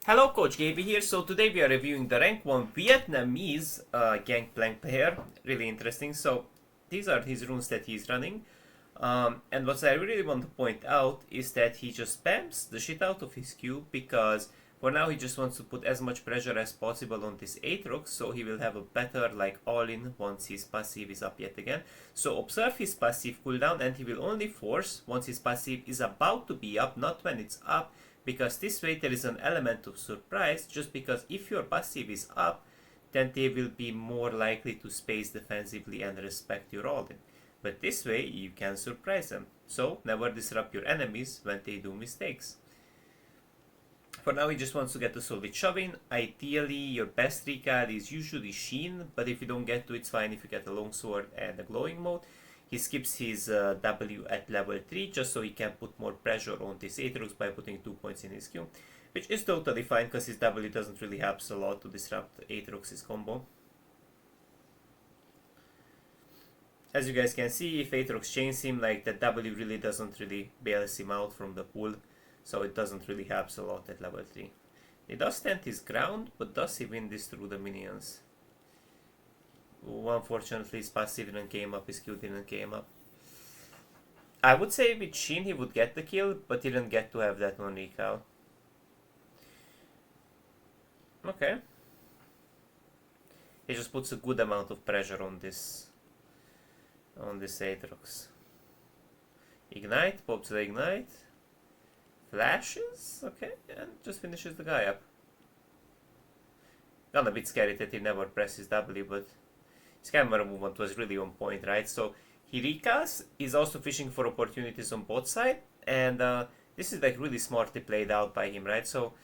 Hello, Coach Gaby here. So today we are reviewing the rank 1 Vietnamese Gangplank player. Really interesting. So these are his runes that he's running. And what I really want to point out is that he just spams the shit out of his Q because for now he just wants to put as much pressure as possible on this Aatrox, so he will have a better like all-in once his passive is up yet again. So observe his passive cooldown and he will only force once his passive is about to be up, not when it's up, because this way there is an element of surprise, just because if your passive is up, then they will be more likely to space defensively and respect your all-in. But this way you can surprise them, so never disrupt your enemies when they do mistakes. For now he just wants to get the solid shoving. Ideally your best recall is usually Sheen, but if you don't get to it, it's fine if you get a longsword and a glowing mode. He skips his W at level 3 just so he can put more pressure on this Aatrox by putting 2 points in his Q, which is totally fine because his W doesn't really help a lot to disrupt Aatrox's combo. As you guys can see, if Aatrox chains him, like the W really doesn't really bails him out from the pool, so it doesn't really help a lot at level 3. He does stand his ground, but does he win this through the minions? Unfortunately his passive didn't came up, his Q didn't came up. I would say with Sheen he would get the kill, but he didn't get to have that on recall. Okay. He just puts a good amount of pressure on this Aatrox. Ignite, pops the ignite, flashes, okay, and just finishes the guy up. Got a bit scary that he never presses W, but his camera movement was really on point, right? So he recalls, he's also fishing for opportunities on both sides, and this is like really smartly played out by him, right? So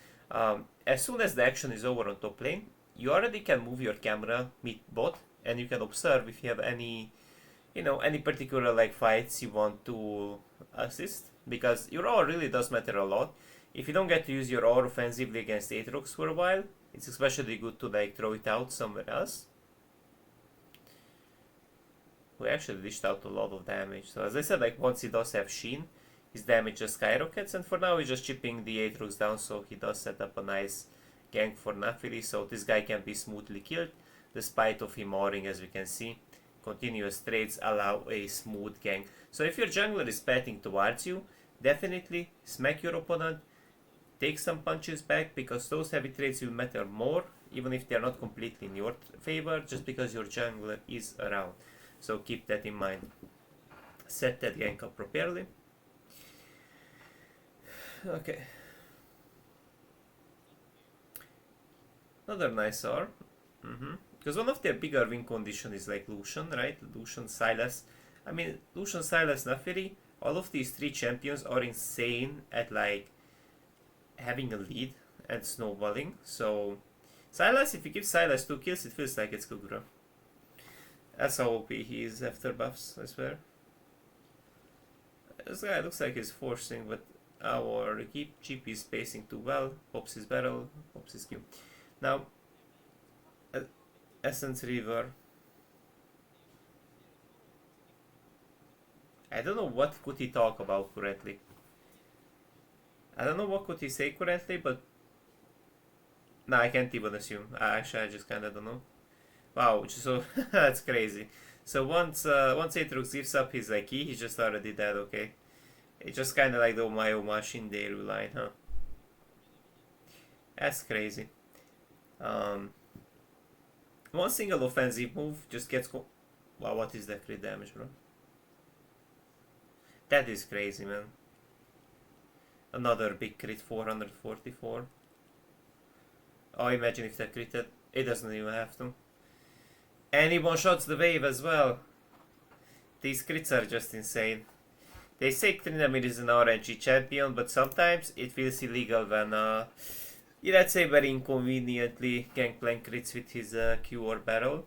as soon as the action is over on top lane, you already can move your camera mid bot, and you can observe if you have any, any particular like fights you want to assist, because your aura really does matter a lot. If you don't get to use your aura offensively against Aatrox for a while, it's especially good to like throw it out somewhere else. We actually dished out a lot of damage. So as I said, like once he does have Sheen, his damage just skyrockets, and for now he's just chipping the Aatrox down, so he does set up a nice gank for Naafiri, so this guy can be smoothly killed, despite of him auring, as we can see. Continuous trades allow a smooth gank. So if your jungler is batting towards you, definitely smack your opponent, take some punches back, because those heavy trades will matter more, even if they're not completely in your favor, just because your jungler is around. So keep that in mind. Set that gank up properly. Okay. Another nice R. Because one of their bigger win condition is like Lucian, right? Lucian, Sylas. I mean, Lucian, Sylas, Naafiri, all of these three champions are insane at like having a lead and snowballing. So Sylas, if you give Sylas 2 kills, it feels like it's Kugura. That's how OP he is after buffs, I swear. This guy looks like he's forcing, but our GP is spacing too well. Pops his barrel, pops his Q. Now, Essence River. I don't know what could he talk about currently. I don't know what could he say currently, but nah, I can't even assume. Actually, I just kinda don't know. Wow, so that's crazy. So once Aatrox gives up his like key, he's just already dead, okay? It's just kinda like the my Shinderu line, huh? That's crazy. One single offensive move just gets wow, what is that crit damage, bro? That is crazy, man. Another big crit, 444. Oh, imagine if that critted. It doesn't even have to. And he one-shots the wave as well. These crits are just insane. They say Trinamir is an RNG champion, but sometimes it feels illegal when, let's say very inconveniently, Gangplank crits with his Q or barrel.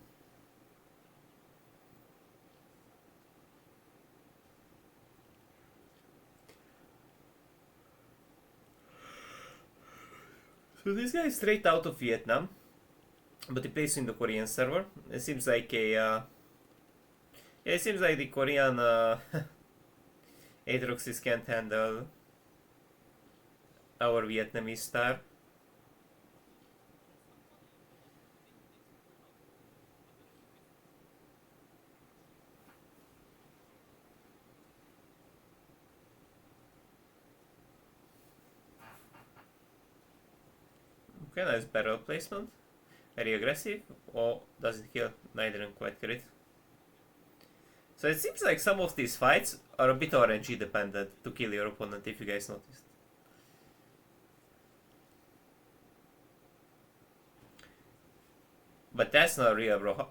So this guy is straight out of Vietnam, but he plays in the Korean server. It seems like a it seems like the Korean Aatroxes can't handle our Vietnamese star. Okay, nice barrel placement. Very aggressive. Or does it kill? No, I didn't quite crit. So it seems like some of these fights are a bit RNG dependent to kill your opponent, if you guys noticed. But that's not real, bro.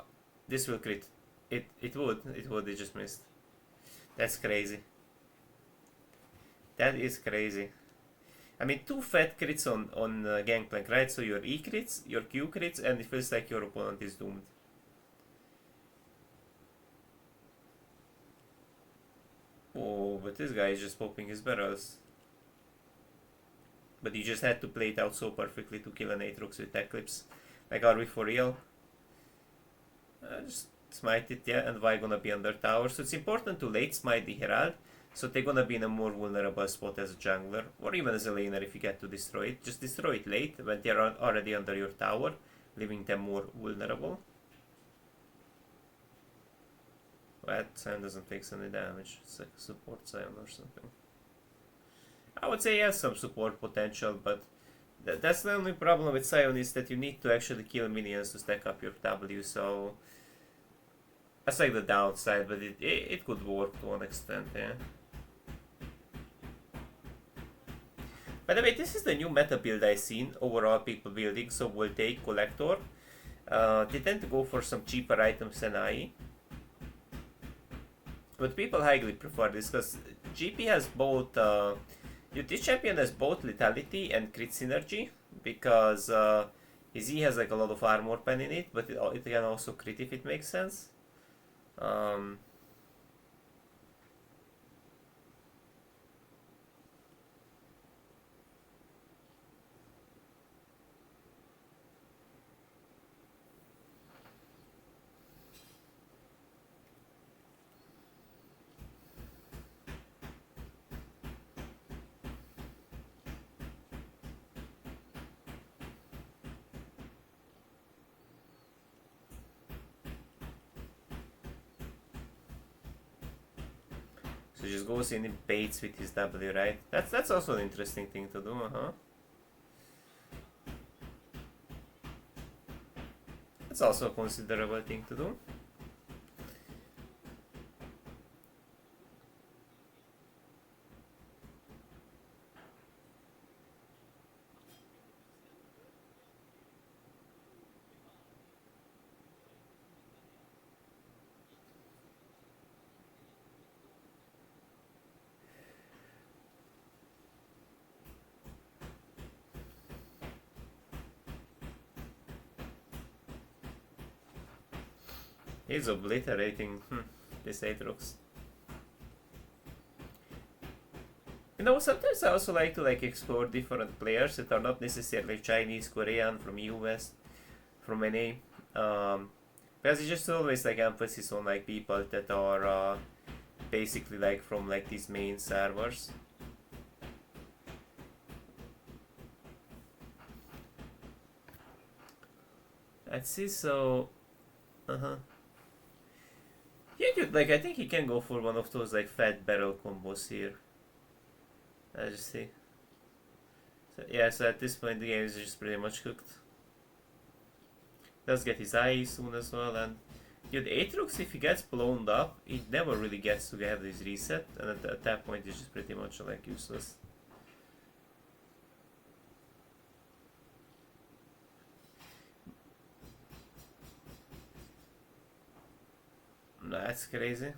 This will crit. It would. It just missed. That's crazy. That is crazy. I mean, two fat crits on Gangplank, right? So your E crits, your Q crits, and it feels like your opponent is doomed. Oh, but this guy is just popping his barrels. But you just had to play it out so perfectly to kill an Aatrox with Eclipse. Like, are we for real? Just smite it, yeah, and why gonna be under tower? So it's important to late smite the Herald, so they're gonna be in a more vulnerable spot as a jungler, or even as a laner if you get to destroy it. Just destroy it late, when they're already under your tower, leaving them more vulnerable. That Sion doesn't take any damage, it's like a support Sion or something. I would say he has some support potential, but that's the only problem with Sion is that you need to actually kill minions to stack up your W, so that's like the downside, but it could work to an extent, yeah. By the way, this is the new meta build I've seen overall people building, so we'll take Collector. They tend to go for some cheaper items than IE. But people highly prefer this because GP has both, this champion has both lethality and crit synergy because his E has like a lot of armor pen in it, but it can also crit if it makes sense. So just goes in and baits with his W, right? That's also an interesting thing to do, uh-huh. That's also a considerable thing to do. He's obliterating this Aatrox. You know, sometimes I also like to explore different players that are not necessarily Chinese, Korean, from US, from NA. Because it's just always emphasis on people that are basically from these main servers. Let's see, so yeah, dude, I think he can go for one of those fat barrel combos here. Let's just see. So, yeah, so at this point the game is just pretty much cooked. Does get his eye soon as well, and dude, Aatrox, if he gets blown up, he never really gets to have his reset, and at that point he's just pretty much useless. That's crazy.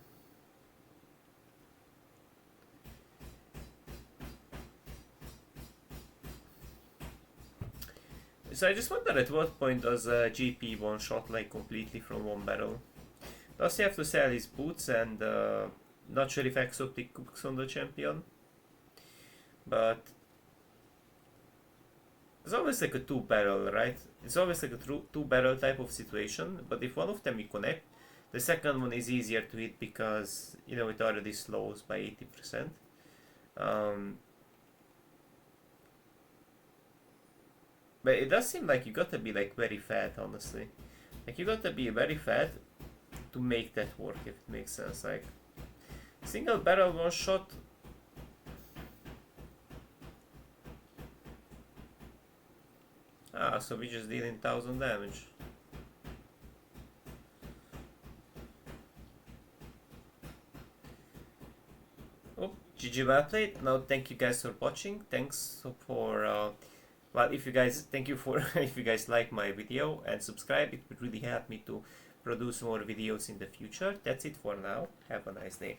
So I just wonder at what point does GP one shot completely from one barrel? Does he have to sell his boots and not sure if Exotic cooks on the champion? But it's always a two barrel, right? It's always a two barrel type of situation, but if one of them you connect, the second one is easier to hit because it already slows by 80%. But it does seem like you gotta be very fat, honestly. You gotta be very fat to make that work, if it makes sense. Single barrel one shot. Ah, so we just dealing 1000 damage. Oh, GG, well played. Now thank you guys for watching. Thanks for well, if you guys thank you for if you guys like my video and subscribe, it would really help me to produce more videos in the future. That's it for now. Have a nice day.